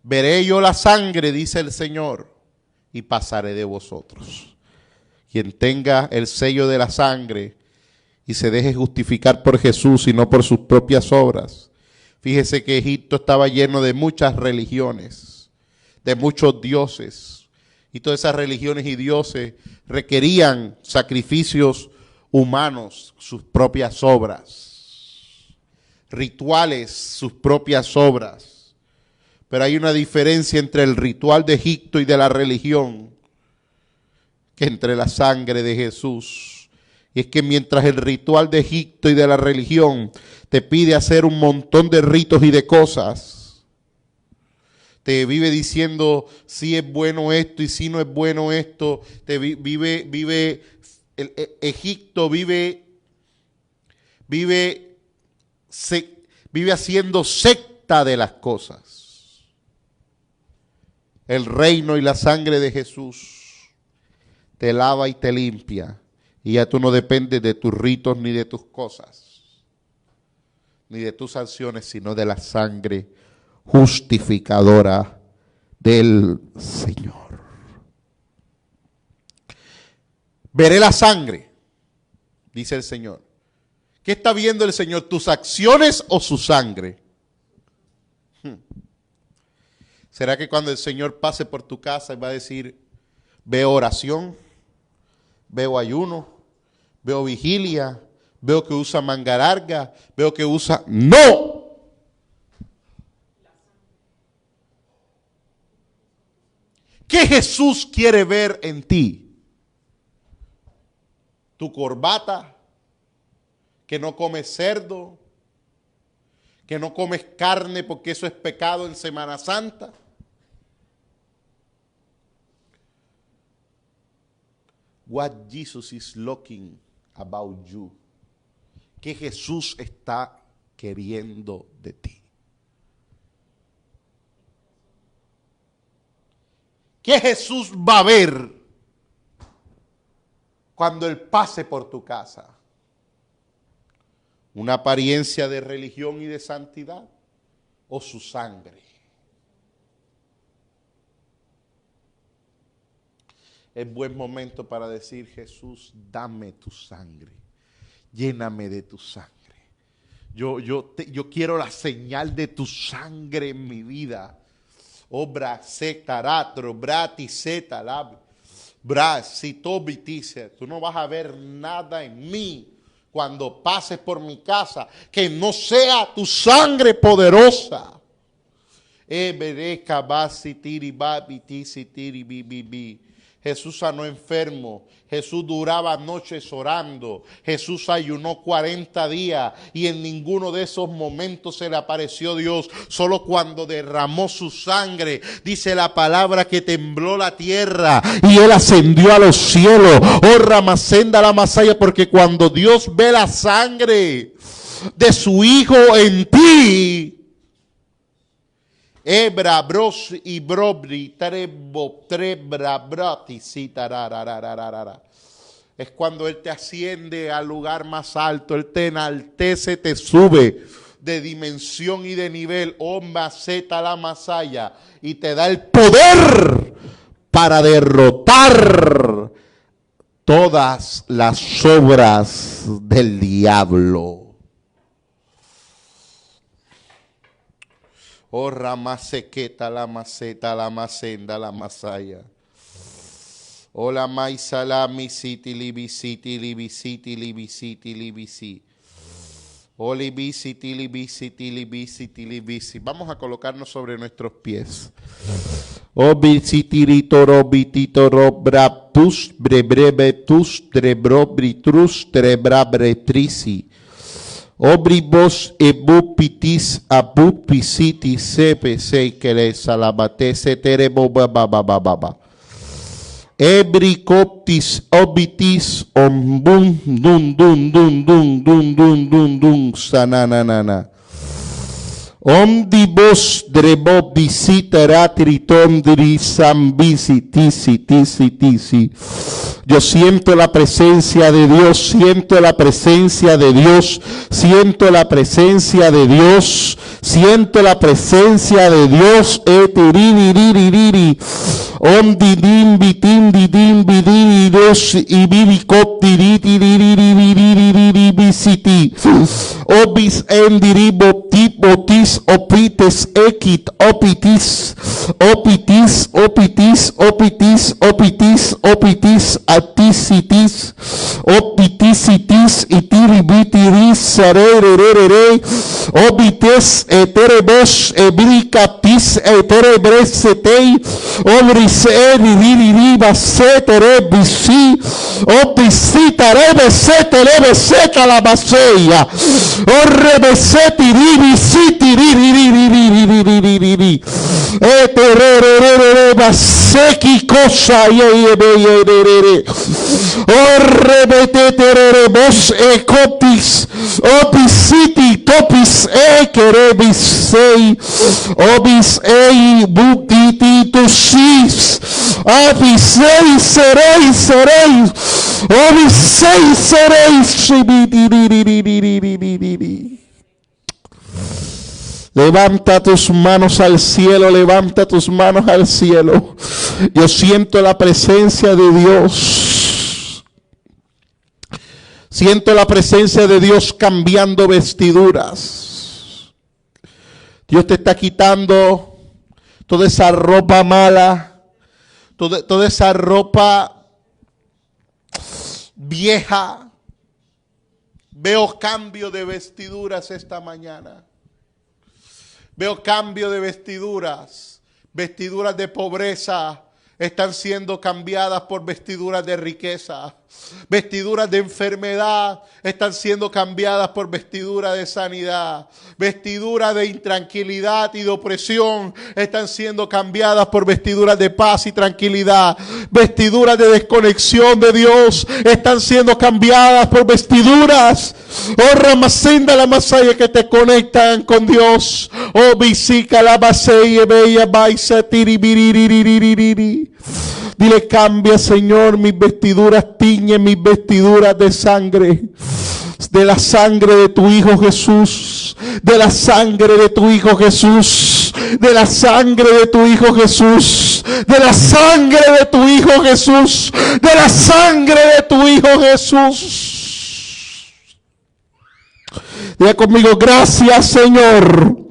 Veré yo la sangre, dice el Señor, y pasaré de vosotros. Quien tenga el sello de la sangre y se deje justificar por Jesús y no por sus propias obras. Fíjese que Egipto estaba lleno de muchas religiones, de muchos dioses. Y todas esas religiones y dioses requerían sacrificios humanos, sus propias obras. Rituales, sus propias obras. Pero hay una diferencia entre el ritual de Egipto y de la religión, que entre la sangre de Jesús. Y es que mientras el ritual de Egipto y de la religión te pide hacer un montón de ritos y de cosas, te vive diciendo si es bueno esto y si no es bueno esto, Egipto vive haciendo secta de las cosas. El reino y la sangre de Jesús te lava y te limpia. Y ya tú no dependes de tus ritos ni de tus cosas, ni de tus acciones, sino de la sangre justificadora del Señor. Veré la sangre, dice el Señor. ¿Qué está viendo el Señor? ¿Tus acciones o su sangre? ¿Será que cuando el Señor pase por tu casa va a decir, veo oración, veo ayuno, veo vigilia, veo que usa manga larga, veo que usa... ¡No! ¿Qué Jesús quiere ver en ti? ¿Tu corbata? ¿Que no comes cerdo? ¿Que no comes carne porque eso es pecado en Semana Santa? What Jesus is looking about you. ¿Qué Jesús está queriendo de ti? ¿Qué Jesús va a ver cuando Él pase por tu casa? ¿Una apariencia de religión y de santidad o su sangre? Es buen momento para decir, Jesús, dame tu sangre, lléname de tu sangre. Yo quiero la señal de tu sangre en mi vida. Obra se taratro, brati se talab, brasitobitice. Tú no vas a ver nada en mí cuando pases por mi casa que no sea tu sangre poderosa. Jesús sanó enfermos, Jesús duraba noches orando, Jesús ayunó 40 días y en ninguno de esos momentos se le apareció Dios, solo cuando derramó su sangre, dice la palabra que tembló la tierra y Él ascendió a los cielos. Oh, Ramasenda la Masaya, porque cuando Dios ve la sangre de su Hijo en ti, Ebra, bros y brobri, trebo, trebra, brati, citarararararara. Es cuando Él te asciende al lugar más alto, Él te enaltece, te sube de dimensión y de nivel, oh maceta la masaya, y te da el poder para derrotar todas las obras del diablo. Oh, ramasequeta, la maceta, la macenda, la masaya. Oh, la maisa, la misiti, libisiti, libisiti, libisiti, libisi. Oh, libisiti, libisiti, libisiti, libisi. Vamos a colocarnos sobre nuestros pies. Oh, bisitiritoro, bititoro, bra, tus brebrebetus drebrobritrus drebrabretrisi. Obribos ebupitis abupisiti sepe seikele salabate seterebo bababababa. Ebricoptis obitis ombum dun dun dun dun dun dun dun dun sananana. Omdibus drebo visitera triton drisam visitisi. Yo siento la presencia de Dios, siento la presencia de Dios, siento la presencia de Dios, siento la presencia de Dios. Om didim bitim didim bidiriros y bibicoptiritiriririririririsiti. Obis endiribo tipotis opites ekit opitis opitis opitis opitis opitis opitis atisitis opitisitis itiribitiris sarererere obites eterebos ebricatis eterebresetei obris eriririba seterebisi opisita rebesete rebeseta la baseia orebeseti ribisiti ririririririririri eterererere baseki cosa yeyebeyerere orebeteterere bos ecoptis opisiti topis ekerebisei obis ei butititusis obisei sereis obisei sereis. Levanta tus manos al cielo, levanta tus manos al cielo. Yo siento la presencia de Dios. Siento la presencia de Dios cambiando vestiduras. Dios te está quitando toda esa ropa mala, toda esa ropa vieja. Veo cambio de vestiduras esta mañana. Veo cambio de vestiduras. Vestiduras de pobreza están siendo cambiadas por vestiduras de riqueza. Vestiduras de enfermedad están siendo cambiadas por vestiduras de sanidad. Vestiduras de intranquilidad y de opresión están siendo cambiadas por vestiduras de paz y tranquilidad. Vestiduras de desconexión de Dios están siendo cambiadas por vestiduras, oh Ramacinda la Masaya, que te conectan con Dios. Oh Visica la Masaya, bella baisa tiribiririririririri. Dile: cambia, Señor, mis vestiduras, tiñe mis vestiduras de sangre. De la sangre de tu Hijo Jesús. De la sangre de tu Hijo Jesús. De la sangre de tu Hijo Jesús. De la sangre de tu Hijo Jesús. De la sangre de tu Hijo Jesús. Diga conmigo: gracias, Señor.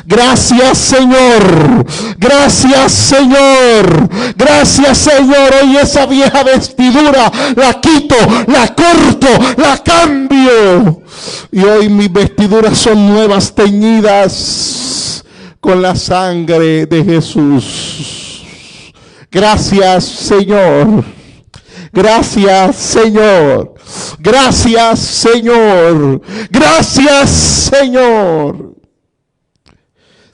Gracias, Señor. Gracias, Señor. Gracias, Señor. Hoy esa vieja vestidura la quito, la corto, la cambio. Y hoy mis vestiduras son nuevas, teñidas con la sangre de Jesús. Gracias, Señor. Gracias, Señor. Gracias, Señor. Gracias, Señor.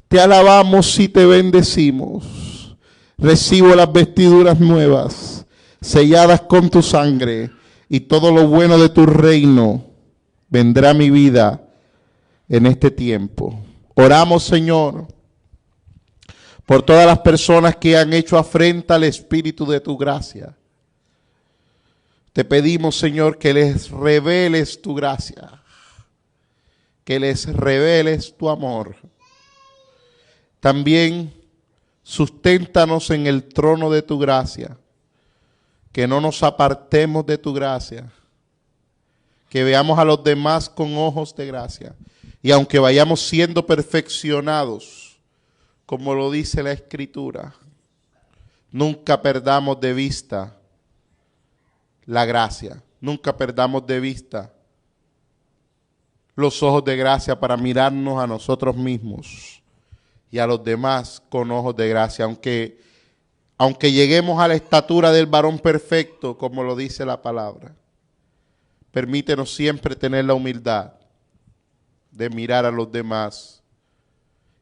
Te alabamos y te bendecimos. Recibo las vestiduras nuevas, selladas con tu sangre, y todo lo bueno de tu reino vendrá a mi vida en este tiempo. Oramos, Señor, por todas las personas que han hecho afrenta al Espíritu de tu gracia. Te pedimos, Señor, que les reveles tu gracia, que les reveles tu amor. También susténtanos en el trono de tu gracia, que no nos apartemos de tu gracia, que veamos a los demás con ojos de gracia, y aunque vayamos siendo perfeccionados, como lo dice la Escritura, nunca perdamos de vista la gracia, nunca perdamos de vista los ojos de gracia para mirarnos a nosotros mismos y a los demás con ojos de gracia. aunque lleguemos a la estatura del varón perfecto, como lo dice la palabra, permítenos siempre tener la humildad de mirar a los demás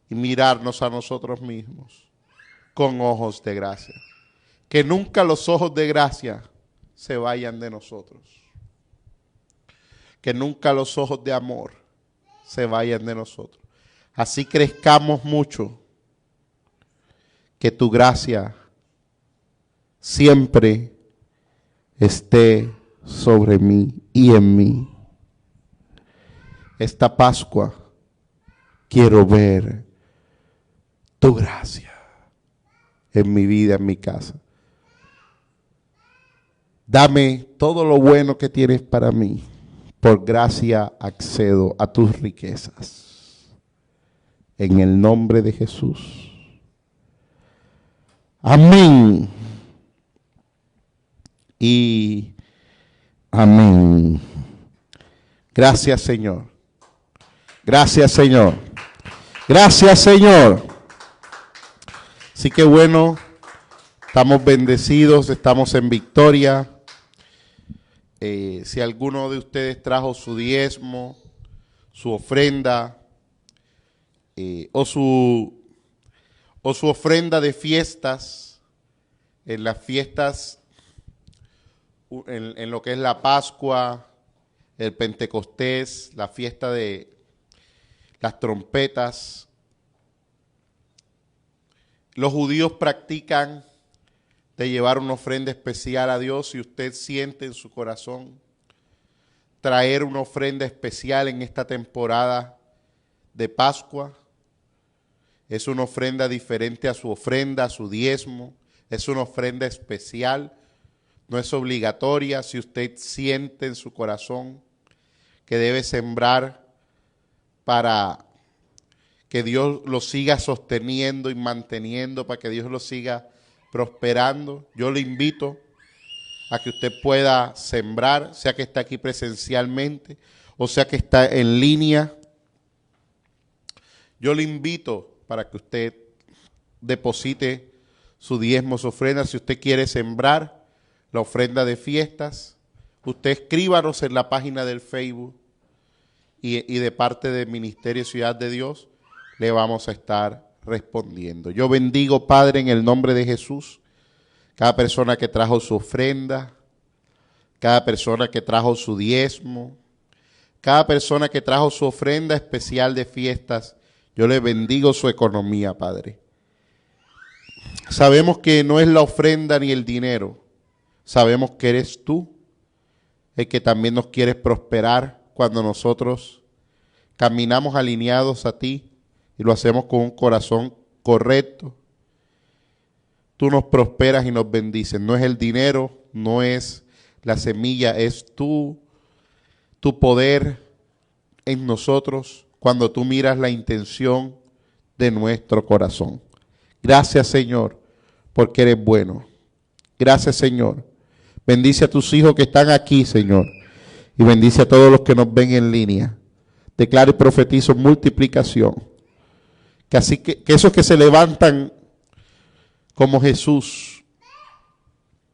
y mirarnos a nosotros mismos con ojos de gracia. Que nunca los ojos de gracia se vayan de nosotros. Que nunca los ojos de amor se vayan de nosotros. Así crezcamos mucho. Que tu gracia siempre esté sobre mí y en mí. Esta Pascua quiero ver tu gracia en mi vida, en mi casa. Dame todo lo bueno que tienes para mí. Por gracia accedo a tus riquezas. En el nombre de Jesús. Amén. Y amén. Gracias, Señor. Gracias, Señor. Gracias, Señor. Así que bueno, estamos bendecidos, estamos en victoria. Si alguno de ustedes trajo su diezmo, su ofrenda, o su ofrenda de fiestas, en las fiestas, en lo que es la Pascua, el Pentecostés, la fiesta de las trompetas, los judíos practican de llevar una ofrenda especial a Dios. Si usted siente en su corazón traer una ofrenda especial en esta temporada de Pascua, es una ofrenda diferente a su ofrenda, a su diezmo, es una ofrenda especial, no es obligatoria. Si usted siente en su corazón que debe sembrar para que Dios lo siga sosteniendo y manteniendo, para que Dios lo siga prosperando, yo le invito a que usted pueda sembrar, sea que está aquí presencialmente o sea que está en línea. Yo le invito para que usted deposite su diezmo, su ofrenda. Si usted quiere sembrar la ofrenda de fiestas, usted escríbanos en la página del Facebook y de parte del Ministerio Ciudad de Dios le vamos a estar respondiendo. Yo bendigo, Padre, en el nombre de Jesús, cada persona que trajo su ofrenda, cada persona que trajo su diezmo, cada persona que trajo su ofrenda especial de fiestas. Yo le bendigo su economía, Padre. Sabemos que no es la ofrenda ni el dinero. Sabemos que eres tú el que también nos quieres prosperar cuando nosotros caminamos alineados a ti y lo hacemos con un corazón correcto. Tú nos prosperas y nos bendices. No es el dinero, no es la semilla, es tu poder en nosotros cuando tú miras la intención de nuestro corazón. Gracias, Señor, porque eres bueno. Gracias, Señor. Bendice a tus hijos que están aquí, Señor, y bendice a todos los que nos ven en línea. Declaro y profetizo multiplicación. Que esos que se levantan como Jesús,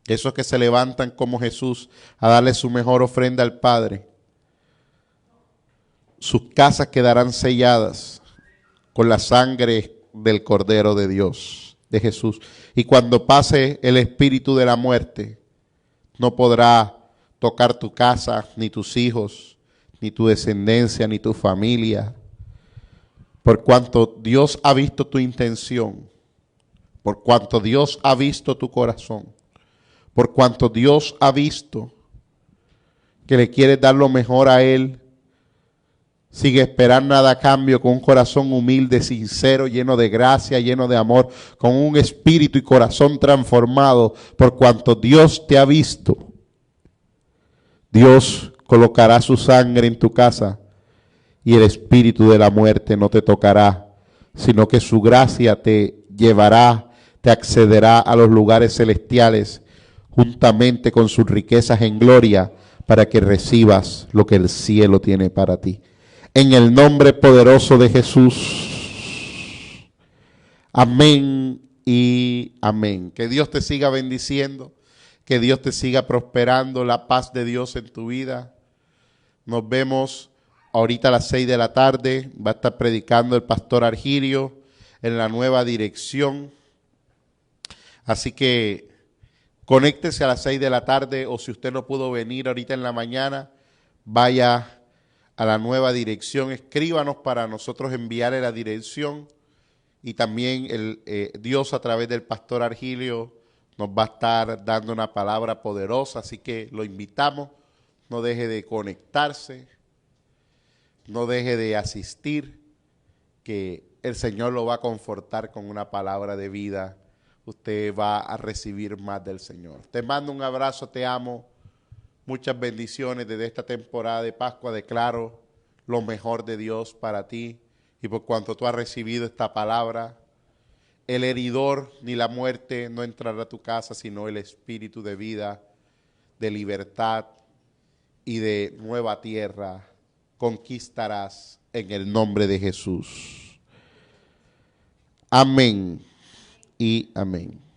esos que se levantan como Jesús a darle su mejor ofrenda al Padre, sus casas quedarán selladas con la sangre del Cordero de Dios, de Jesús. Y cuando pase el espíritu de la muerte, no podrá tocar tu casa, ni tus hijos, ni tu descendencia, ni tu familia. Por cuanto Dios ha visto tu intención, por cuanto Dios ha visto tu corazón, por cuanto Dios ha visto que le quieres dar lo mejor a Él, sin esperar nada a cambio, con un corazón humilde, sincero, lleno de gracia, lleno de amor, con un espíritu y corazón transformado, por cuanto Dios te ha visto. Dios colocará su sangre en tu casa y el espíritu de la muerte no te tocará, sino que su gracia te llevará, te accederá a los lugares celestiales, juntamente con sus riquezas en gloria, para que recibas lo que el cielo tiene para ti. En el nombre poderoso de Jesús. Amén y amén. Que Dios te siga bendiciendo, que Dios te siga prosperando, la paz de Dios en tu vida. Nos vemos ahorita a las 6 de la tarde. Va a estar predicando el pastor Argilio en la nueva dirección. Así que conéctese a las 6 de la tarde, o si usted no pudo venir ahorita en la mañana, vaya a la nueva dirección. Escríbanos para nosotros enviarle la dirección. Y también Dios a través del pastor Argilio nos va a estar dando una palabra poderosa. Así que lo invitamos. No deje de conectarse. No deje de asistir. Que el Señor lo va a confortar con una palabra de vida. Usted va a recibir más del Señor. Te mando un abrazo, te amo. Muchas bendiciones desde esta temporada de Pascua. Declaro lo mejor de Dios para ti. Y por cuanto tú has recibido esta palabra, el heridor ni la muerte no entrará a tu casa, sino el espíritu de vida, de libertad y de nueva tierra conquistarás en el nombre de Jesús. Amén y amén.